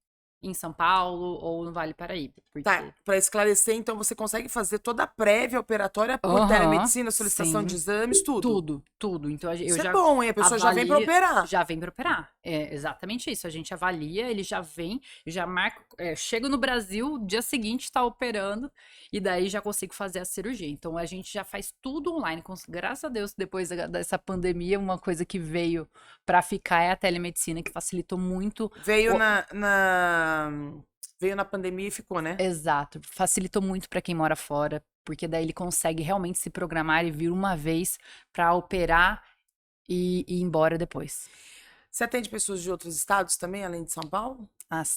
em São Paulo ou no Vale Paraíba. Tá, Porque. para esclarecer, então você consegue fazer toda a prévia operatória por Aham, telemedicina, solicitação de sim. exames, tudo. Tudo. Então, eu Isso é já bom, hein? A pessoa já vem para avalio, operar. já vem para operar. É exatamente isso. A gente avalia, ele já vem, eu já marco, chego no Brasil, dia seguinte está operando, e daí já consigo fazer a cirurgia. Então, a gente já faz tudo online. Graças a Deus, depois dessa pandemia, uma coisa que veio para ficar é a telemedicina, que facilitou muito. Veio veio na pandemia e ficou, né? Exato. Facilitou muito para quem mora fora, porque daí ele consegue realmente se programar e vir uma vez para operar e ir embora depois. Você atende pessoas de outros estados também, além de São Paulo?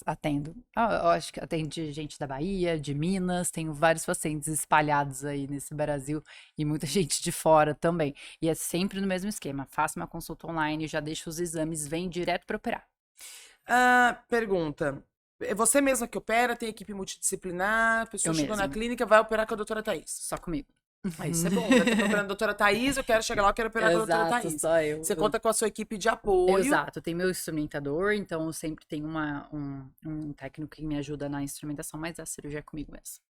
Atendo. Eu acho que atende gente da Bahia, de Minas, tenho vários pacientes espalhados aí nesse Brasil e muita gente de fora também. E é sempre no mesmo esquema. Faço uma consulta online, já deixo os exames, vem direto para operar. Pergunta. É você mesma que opera, tem equipe multidisciplinar, a pessoa Eu chegou na mesma. clínica, vai operar com a doutora Thaís. Só comigo. Ah, isso é bom, né? Tô procurando a doutora Thaís, eu quero chegar lá, eu quero operar com a doutora Exato, Thaís. só eu. Você conta com a sua equipe de apoio. Exato, tem meu instrumentador, então eu sempre tenho um técnico que me ajuda na instrumentação, mas a cirurgia é comigo mesmo.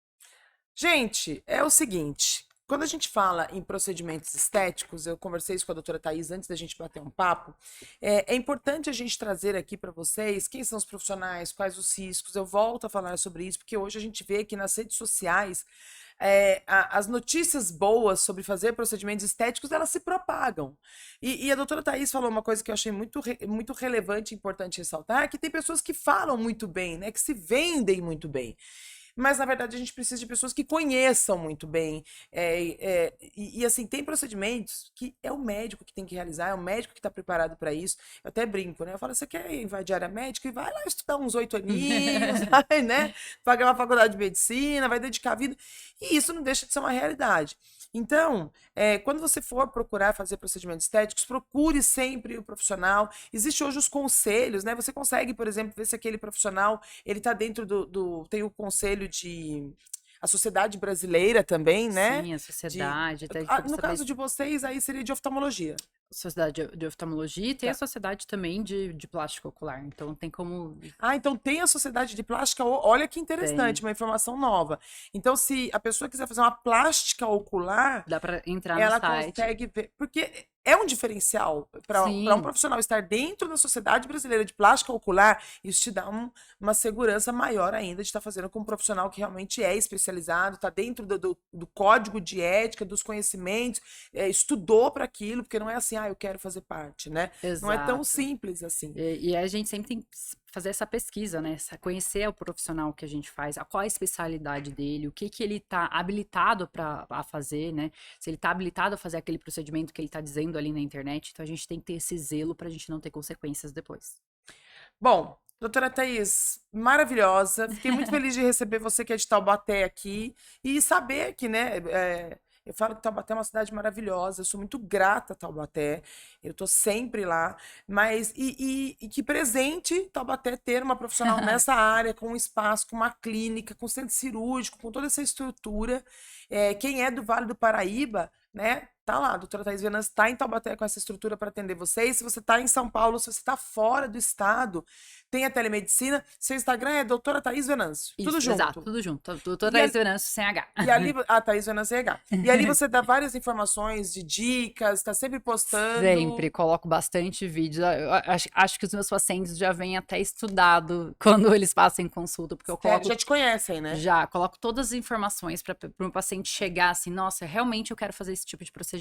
Gente, é o seguinte, quando a gente fala em procedimentos estéticos, eu conversei isso com a doutora Thaís antes da gente bater um papo, é importante a gente trazer aqui para vocês quem são os profissionais, quais os riscos, eu volto a falar sobre isso, porque hoje a gente vê que nas redes sociais as notícias boas sobre fazer procedimentos estéticos, elas se propagam. E a doutora Thaís falou uma coisa que eu achei muito relevante e importante ressaltar, que tem pessoas que falam muito bem, né, que se vendem muito bem. Mas, na verdade, a gente precisa de pessoas que conheçam muito bem. Assim, tem procedimentos que é o médico que tem que realizar, é o médico que está preparado para isso. Eu até brinco, né? Eu falo, você quer invadir a área médica? E vai lá estudar uns 8 aninhos, vai, né? Pagar uma faculdade de medicina, vai dedicar a vida. E isso não deixa de ser uma realidade. Então, quando você for procurar fazer procedimentos estéticos, procure sempre o profissional. Existe hoje os conselhos, né? Você consegue, por exemplo, ver se aquele profissional, ele está dentro tem o conselho a Sociedade Brasileira também, né? Sim, a sociedade. No caso de vocês, aí seria de oftalmologia. Sociedade de oftalmologia e tem Tá. a sociedade também de plástico ocular. Então tem como. Ah, então tem a Sociedade de Plástica. Olha que interessante, uma informação nova. Então, se a pessoa quiser fazer uma plástica ocular, Dá pra entrar ela no site. consegue ver. Porque é um diferencial para Sim. um profissional estar dentro da Sociedade Brasileira de Plástica Ocular, isso te dá uma segurança maior ainda de estar fazendo com um profissional que realmente é especializado, está dentro do código de ética, dos conhecimentos, estudou para aquilo, porque não é assim, eu quero fazer parte, né? Não é tão Exato. simples assim. E a gente sempre tem que fazer essa pesquisa, né? Conhecer o profissional que a gente faz, qual a especialidade dele, o que ele está habilitado a fazer, né? Se ele está habilitado a fazer aquele procedimento que ele está dizendo ali na internet, então a gente tem que ter esse zelo para a gente não ter consequências depois. Bom, doutora Thaís, maravilhosa. Fiquei muito feliz de receber você que é de Taubaté aqui e saber que, né, eu falo que Taubaté é uma cidade maravilhosa, eu sou muito grata a Taubaté, eu tô sempre lá, mas e que presente Taubaté ter uma profissional nessa área, com um espaço, com uma clínica, com centro cirúrgico, com toda essa estrutura. Quem é do Vale do Paraíba, né, tá lá, a doutora Thaís Venâncio está em Taubaté com essa estrutura para atender vocês. Se você está em São Paulo, se você está fora do estado, tem a telemedicina. Seu Instagram é doutora Thaís Venâncio. Tudo junto. Exato, tudo junto. Doutora Thaís Venâncio sem H. E ali, Thaís Venâncio sem H. E ali você dá várias informações de dicas, está sempre postando. Sempre, coloco bastante vídeo. Eu acho que os meus pacientes já vêm até estudado quando eles passam em consulta, porque eu coloco... Já te conhecem, né? Já, coloco todas as informações para o meu paciente chegar assim, nossa, realmente eu quero fazer esse tipo de procedimento,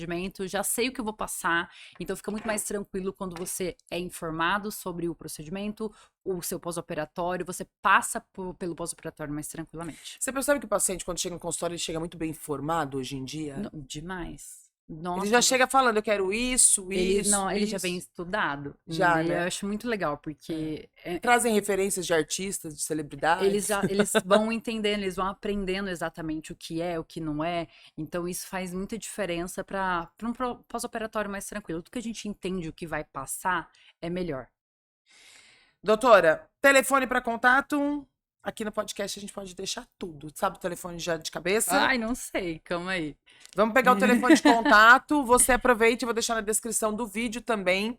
já sei o que eu vou passar, então fica muito mais tranquilo quando você é informado sobre o procedimento, o seu pós-operatório, você passa pelo pós-operatório mais tranquilamente. Você percebe que o paciente, quando chega no consultório, ele chega muito bem informado hoje em dia? Não, demais. Nossa, ele já chega falando, eu quero isso. Ele já vem estudado. Já, né? Eu acho muito legal, porque... Trazem referências de artistas, de celebridades. Eles vão entendendo, eles vão aprendendo exatamente o que é, o que não é. Então, isso faz muita diferença para um pós-operatório mais tranquilo. Tudo que a gente entende o que vai passar é melhor. Doutora, telefone para contato... Aqui no podcast a gente pode deixar tudo. Sabe o telefone já de cabeça? Ai, não sei, calma aí. Vamos pegar o telefone de contato. Você aproveite, eu vou deixar na descrição do vídeo também.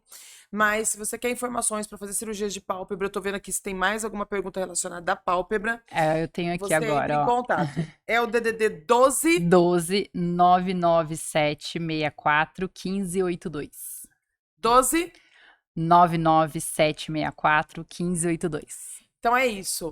Mas se você quer informações para fazer cirurgias de pálpebra, eu tô vendo aqui se tem mais alguma pergunta relacionada à pálpebra. Eu tenho aqui você agora, entra em contato. É o DDD 12 997 64 1582. 12 997 64 1582. Então é isso.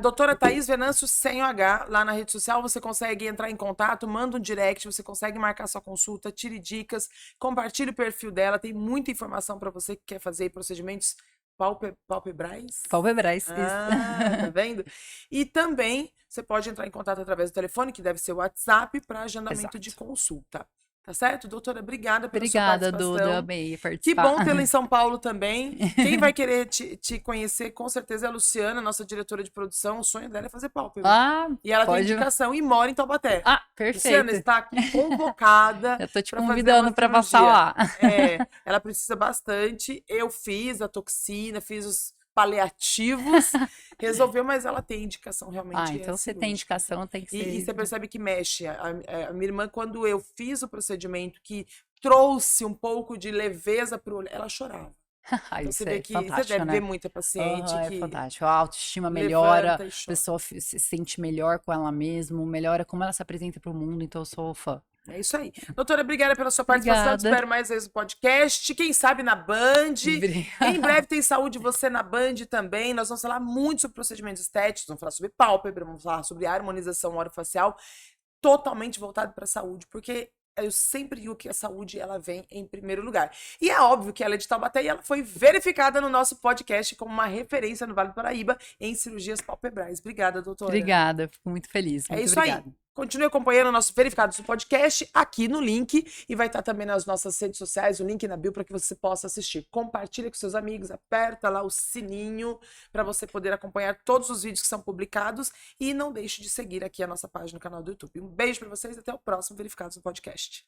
Doutora Thaís Venâncio sem o H, lá na rede social, você consegue entrar em contato, manda um direct, você consegue marcar sua consulta, tire dicas, compartilhe o perfil dela, tem muita informação para você que quer fazer procedimentos palpebrais. Palpebrais, isso. Tá vendo? E também você pode entrar em contato através do telefone, que deve ser o WhatsApp, para agendamento de consulta. Tá certo? Doutora, obrigada pela sua participação. Obrigada, Duda, amei participar. Que bom tê-la em São Paulo também. Quem vai querer te conhecer, com certeza, é a Luciana, nossa diretora de produção. O sonho dela é fazer pálpebra. E ela tem indicação e mora em Taubaté. Perfeito. Luciana está convocada. Eu tô te convidando para passar lá. Ela precisa bastante. Eu fiz a toxina, fiz paliativos, resolveu, mas ela tem indicação realmente. Então você tem indicação, tem que ser. E você percebe que mexe. A minha irmã, quando eu fiz o procedimento que trouxe um pouco de leveza pro olho, ela chorava. Então você vê que você deve ver muita paciente que É fantástico. A autoestima melhora, levanta e a chora. pessoa se sente melhor com ela mesma, melhora como ela se apresenta para o mundo, então eu sou fã. É isso aí. Doutora, obrigada pela sua participação. Te Obrigada. espero mais vezes no podcast. Quem sabe na Band. Obrigada. Em breve tem Saúde Você na Band também. Nós vamos falar muito sobre procedimentos estéticos, vamos falar sobre pálpebra, vamos falar sobre harmonização orofacial, totalmente voltado para a saúde, porque eu sempre digo que a saúde ela vem em primeiro lugar. E é óbvio que ela é de Taubaté e ela foi verificada no nosso podcast como uma referência no Vale do Paraíba em cirurgias palpebrais. Obrigada, doutora. Obrigada, fico muito feliz. Muito isso obrigada. Aí. Continue acompanhando o nosso Verificados no podcast aqui no link e vai estar também nas nossas redes sociais, o link na bio para que você possa assistir. Compartilha com seus amigos, aperta lá o sininho para você poder acompanhar todos os vídeos que são publicados e não deixe de seguir aqui a nossa página no canal do YouTube. Um beijo para vocês e até o próximo Verificados no podcast.